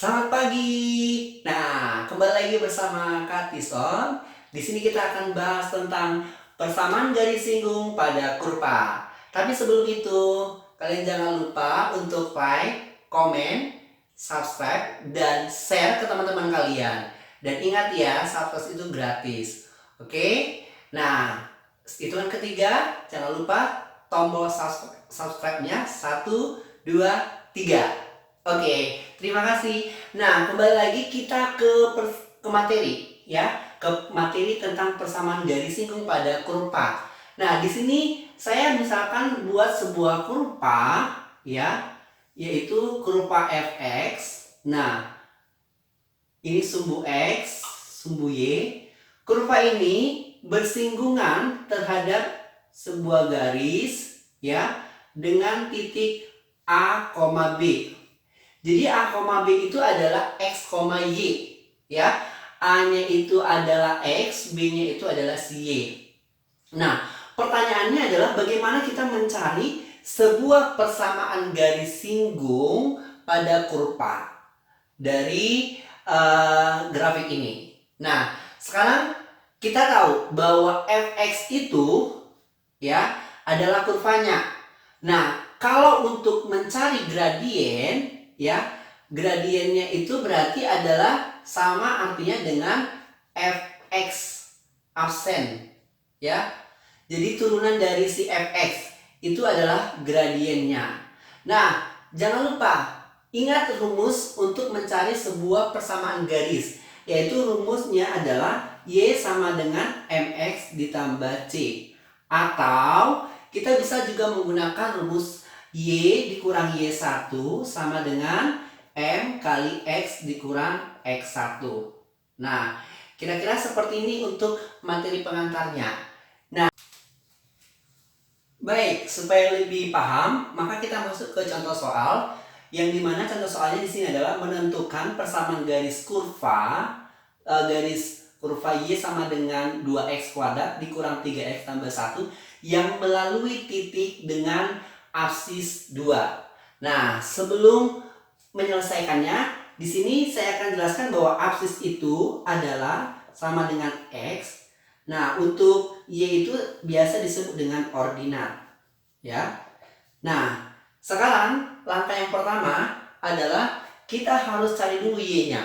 Selamat pagi. Nah, kembali lagi bersama Kak Tison. Di sini kita akan bahas tentang persamaan garis singgung pada kurva. Tapi sebelum itu, kalian jangan lupa untuk like, komen, subscribe, dan share ke teman-teman kalian. Dan ingat ya, subscribe itu gratis. Oke? Nah, hitungan ketiga, jangan lupa tombol subscribe-nya. 1, 2, 3. Oke, terima kasih. Nah, kembali lagi kita ke materi ya, ke materi tentang persamaan garis singgung pada kurva. Nah, di sini saya misalkan buat sebuah kurva ya, yaitu kurva fx. Nah, ini sumbu x, sumbu y. Kurva ini bersinggungan terhadap sebuah garis ya dengan titik A, B. Jadi A, B itu adalah X, Y ya. A-nya itu adalah X, B-nya itu adalah si Y. Nah, pertanyaannya adalah bagaimana kita mencari sebuah persamaan garis singgung pada kurva dari grafik ini. Nah, sekarang kita tahu bahwa Fx itu ya adalah kurvanya. Nah, kalau untuk mencari gradien ya, gradiennya itu berarti adalah sama artinya dengan fx absen ya. Jadi turunan dari si fx itu adalah gradiennya. Nah, jangan lupa ingat rumus untuk mencari sebuah persamaan garis, yaitu rumusnya adalah y sama dengan mx ditambah c. Atau kita bisa juga menggunakan rumus y dikurang y1 sama dengan m kali x dikurang x1. Nah, kira-kira seperti ini untuk materi pengantarnya. Nah, baik, supaya lebih paham, maka kita masuk ke contoh soal, yang dimana contoh soalnya di sini adalah menentukan persamaan garis kurva, garis kurva y sama dengan 2x kuadrat dikurang 3x tambah 1 yang melalui titik dengan absis 2. Nah, sebelum menyelesaikannya, di sini saya akan jelaskan bahwa absis itu adalah sama dengan x. Nah, untuk y itu biasa disebut dengan ordinat, ya. Nah, sekarang langkah yang pertama adalah kita harus cari dulu y-nya.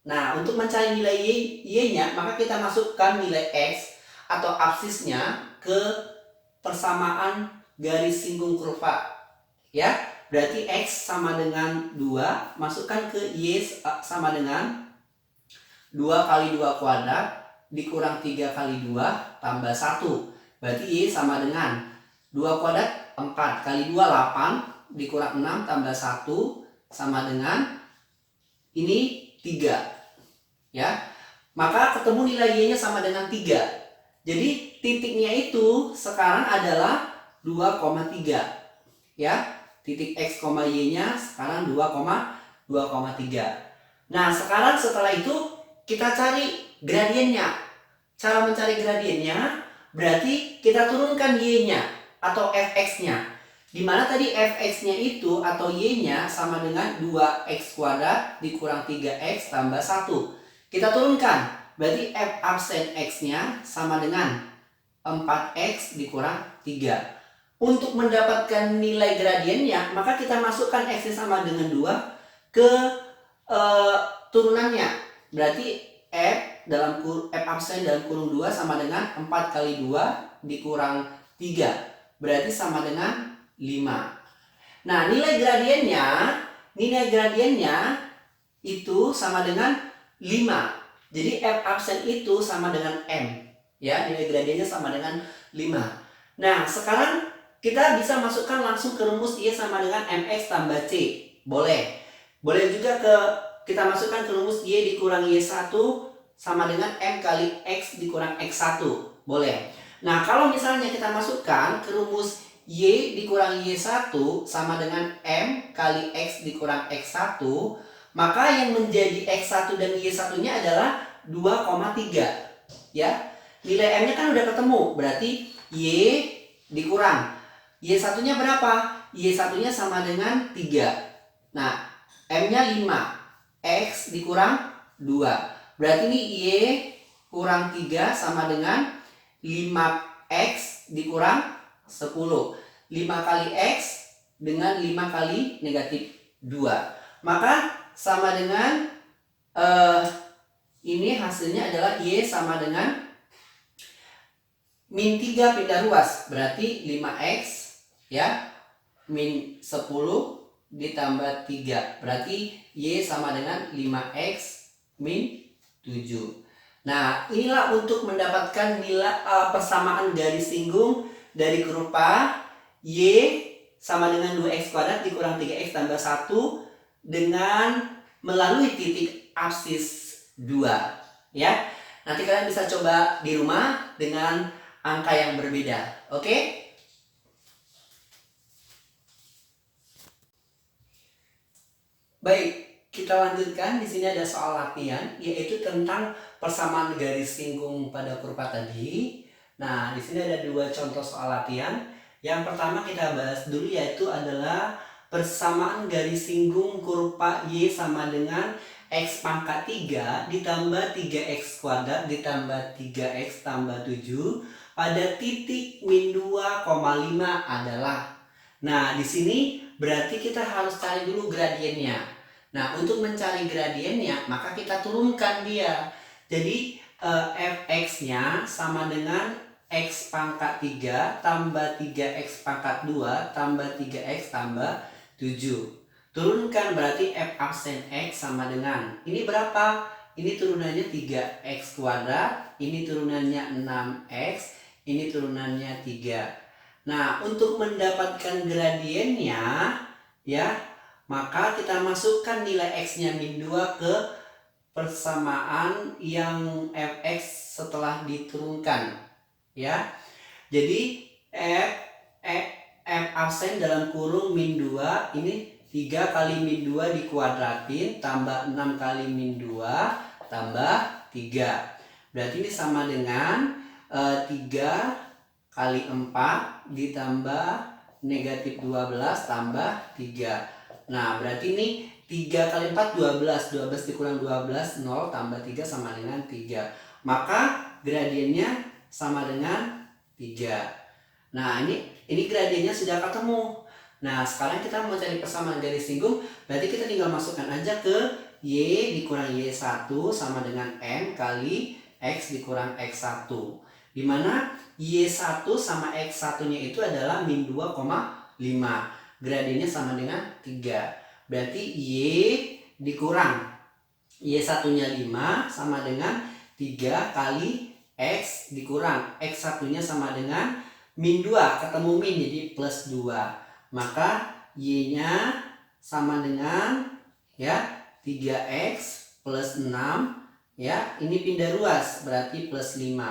Nah, untuk mencari nilai y-nya, maka kita masukkan nilai x atau absisnya ke persamaan garis singgung kurva ya. Berarti x sama dengan 2, masukkan ke y sama dengan 2 kali 2 kuadrat dikurang 3 kali 2 tambah 1. Berarti y sama dengan 2 kuadrat 4 kali 2 8 dikurang 6 tambah 1 sama dengan ini 3 ya. Maka ketemu nilai y-nya sama dengan 3. Jadi titiknya itu sekarang adalah 2,3 ya. Titik x, y-nya sekarang 2,3. Nah, sekarang setelah itu kita cari gradiennya. Cara mencari gradiennya berarti kita turunkan y-nya atau fx-nya. Dimana tadi fx-nya itu atau y-nya sama dengan 2x kuadrat dikurang 3x tambah 1. Kita turunkan, berarti f absen x-nya sama dengan 4x dikurang 3. Untuk mendapatkan nilai gradiennya, maka kita masukkan x sama dengan 2 ke turunannya. Berarti f absen dalam kurung 2 sama dengan 4 kali 2 dikurang 3. Berarti sama dengan 5. Nah, nilai gradiennya itu sama dengan 5. Jadi f absen itu sama dengan m. Ya, nilai gradiennya sama dengan 5. Nah, sekarang kita bisa masukkan langsung ke rumus y sama dengan mx tambah c. Boleh. Boleh juga kita masukkan ke rumus y dikurang y1 sama dengan m kali x dikurang x1. Boleh. Nah, kalau misalnya kita masukkan ke rumus y dikurang y1 sama dengan m kali x dikurang x1, maka yang menjadi x1 dan y1-nya adalah 2,3. Ya. Nilai m-nya kan udah ketemu. Berarti y dikurang y1-nya berapa? Y1-nya sama dengan 3. Nah, M-nya 5. X dikurang 2. Berarti ini Y kurang 3 sama dengan 5X dikurang 10. 5 kali X dengan 5 kali negatif 2. Maka sama dengan ini hasilnya adalah Y sama dengan min 3 pindah ruas. Berarti 5X ya min 10 ditambah 3. Berarti Y sama dengan 5X min 7. Nah, inilah untuk mendapatkan nilai persamaan garis singgung dari kurva Y sama dengan 2X kuadrat dikurang 3X tambah 1 dengan melalui titik absis 2 ya. Nanti kalian bisa coba di rumah dengan angka yang berbeda. Oke? Baik, kita lanjutkan. Di sini ada soal latihan yaitu tentang persamaan garis singgung pada kurva tadi. Nah, di sini ada 2 contoh soal latihan. Yang pertama kita bahas dulu yaitu adalah persamaan garis singgung kurva Y sama dengan X pangkat 3 ditambah 3X kuadrat ditambah 3X tambah 7 pada titik min 2,5 adalah. Nah, di sini berarti kita harus cari dulu gradiennya. Nah, untuk mencari gradiennya maka kita turunkan dia. Jadi fx-nya sama dengan X pangkat 3 tambah 3X pangkat 2 tambah 3X tambah 7. Turunkan berarti f absen X sama dengan, ini berapa? Ini turunannya 3X kuadrat, ini turunannya 6X, ini turunannya 3. Nah, untuk mendapatkan gradiennya ya, maka kita masukkan nilai X-nya min 2 ke persamaan yang fx setelah diturunkan ya. Jadi f absen dalam kurung min 2 ini 3 kali min 2 dikuadratin tambah 6 kali min 2 tambah 3. Berarti ini sama dengan 3 kali 4 ditambah negatif 12 tambah 3. Nah, berarti ini 3 kali 4 12. 12 dikurang 12 0 tambah 3 sama dengan 3. Maka gradiennya sama dengan 3. Nah, ini gradiennya sudah ketemu. Nah, sekarang kita mau cari persamaan garis singgung. Berarti kita tinggal masukkan aja ke Y dikurang Y1 sama dengan M kali X dikurang X1. Dimana Y1 sama X1 nya itu adalah min 2,5. Gradiennya sama dengan 3. Berarti Y dikurang Y1 nya 5 sama dengan 3 kali X dikurang X1 nya sama dengan min 2. Ketemu min jadi plus 2. Maka Y-nya sama dengan ya 3X plus 6 ya. Ini pindah ruas berarti plus 5.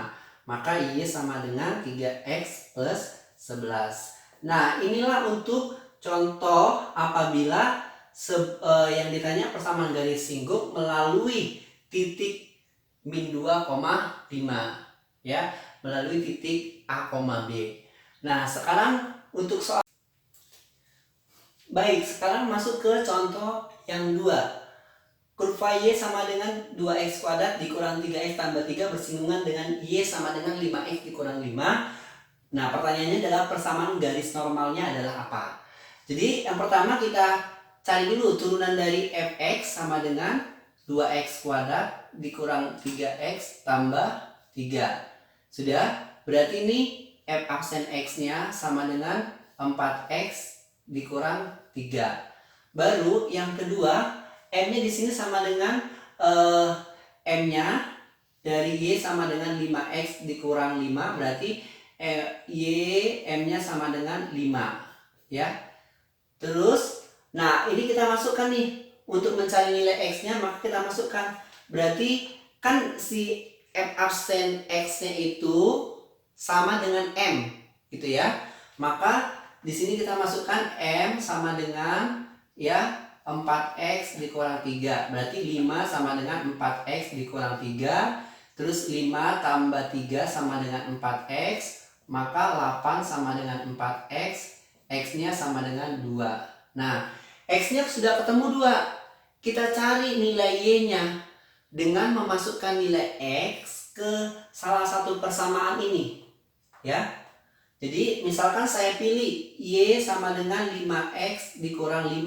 Maka Y sama dengan 3X plus 11. Nah, inilah untuk contoh apabila yang ditanya persamaan garis singgung melalui titik min 2,5 ya, melalui titik A, B. Nah, sekarang untuk soal baik, sekarang masuk ke contoh yang 2. Kurva Y sama dengan 2X kuadrat dikurang 3X tambah 3 bersinggungan dengan Y sama dengan 5X dikurang 5. Nah, pertanyaannya adalah persamaan garis normalnya adalah apa? Jadi, yang pertama kita cari dulu turunan dari fx sama dengan 2X kuadrat dikurang 3X tambah 3. Sudah? Berarti ini f absen X-nya sama dengan 4X dikurang 3. Baru yang kedua, M-nya di sini sama dengan M-nya dari Y sama dengan 5X dikurang 5, berarti Y M-nya sama dengan 5 ya. Terus nah, ini kita masukkan nih untuk mencari nilai X-nya, maka kita masukkan. Berarti kan si F absen X-nya itu sama dengan M gitu ya. Maka di sini kita masukkan M sama dengan ya 4X dikurang 3. Berarti 5 sama dengan 4X dikurang 3. Terus 5 tambah 3 sama dengan 4X. Maka 8 sama dengan 4X. X-nya sama dengan 2. Nah, X-nya sudah ketemu 2. kita cari nilai Y-nya dengan memasukkan nilai X ke salah satu persamaan ini. Ya. Jadi misalkan saya pilih Y sama dengan 5X dikurang 5.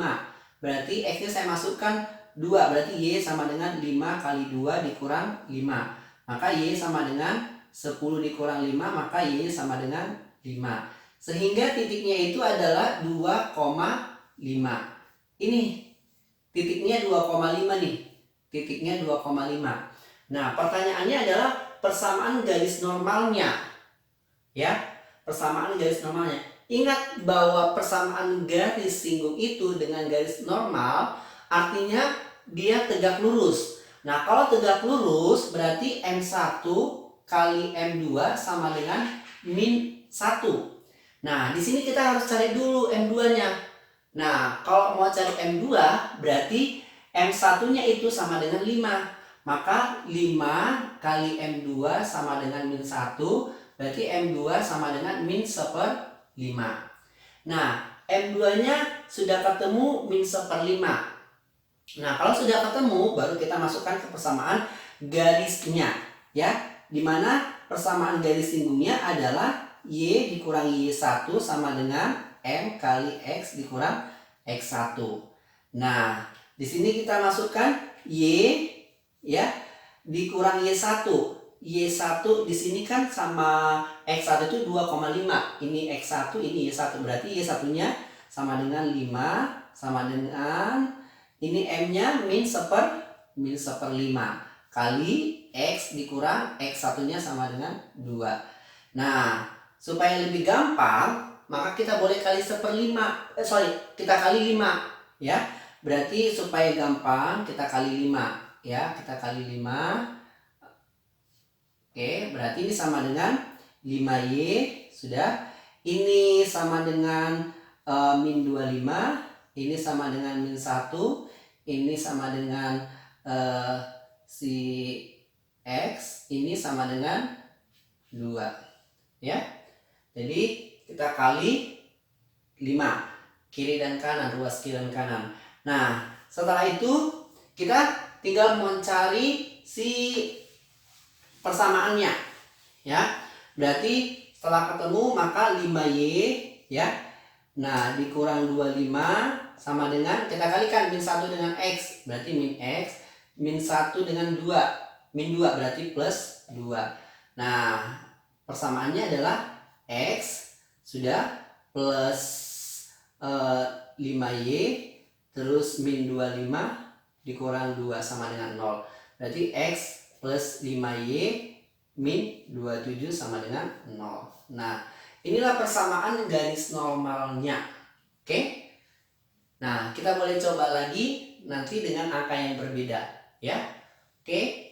Berarti X-nya saya masukkan 2. Berarti Y sama dengan 5 kali 2 dikurang 5. Maka Y sama dengan 10 dikurang 5. Maka Y sama dengan 5. Sehingga titiknya itu adalah 2,5. Ini titiknya 2,5 nih. Titiknya 2,5. Nah, pertanyaannya adalah persamaan garis normalnya. Ya, persamaan garis normalnya. Ingat bahwa persamaan garis singgung itu dengan garis normal artinya dia tegak lurus. Nah, kalau tegak lurus berarti M1 kali M2 sama dengan min 1. Nah, di sini kita harus cari dulu M2-nya. Nah, kalau mau cari M2 berarti M1-nya itu sama dengan 5. Maka 5 kali M2 sama dengan min 1. Berarti M2 sama dengan min 1/5. Nah, M2-nya sudah ketemu min 1/5. Nah, kalau sudah ketemu baru kita masukkan ke persamaan garisnya. Ya, dimana persamaan garis singgungnya adalah Y dikurangi Y1 sama dengan M kali X dikurang X1. Nah, di sini kita masukkan Y ya dikurang Y1. Y1 di sini kan sama X1 itu 2,5. Ini X1, ini Y1. Berarti Y1-nya sama dengan 5 sama dengan ini M-nya min 1/5 kali X dikurang X1-nya sama dengan 2. Nah, supaya lebih gampang maka kita boleh kali 1/5. Kita kali 5 ya. Berarti supaya gampang kita kali 5 ya, kita kali 5. Oke, berarti ini sama dengan 5Y sudah. Ini sama dengan min 25, ini sama dengan min 1, ini sama dengan si X, ini sama dengan 2. Ya. Jadi kita kali 5 kiri dan kanan, ruas kiri dan kanan. Nah, setelah itu kita tinggal mencari si persamaannya. Ya. Berarti setelah ketemu maka 5Y ya. Nah, dikurang 25 sama dengan kita kalikan min 1 dengan X, berarti min X, min 1 dengan 2, min 2 berarti plus 2. Nah, persamaannya adalah X sudah plus 5Y terus min 25 dikurang 2 sama dengan 0. Berarti X plus 5Y min 27 sama dengan 0. Nah, inilah persamaan garis normalnya. Oke? Nah, kita boleh coba lagi nanti dengan angka yang berbeda. Ya. Oke?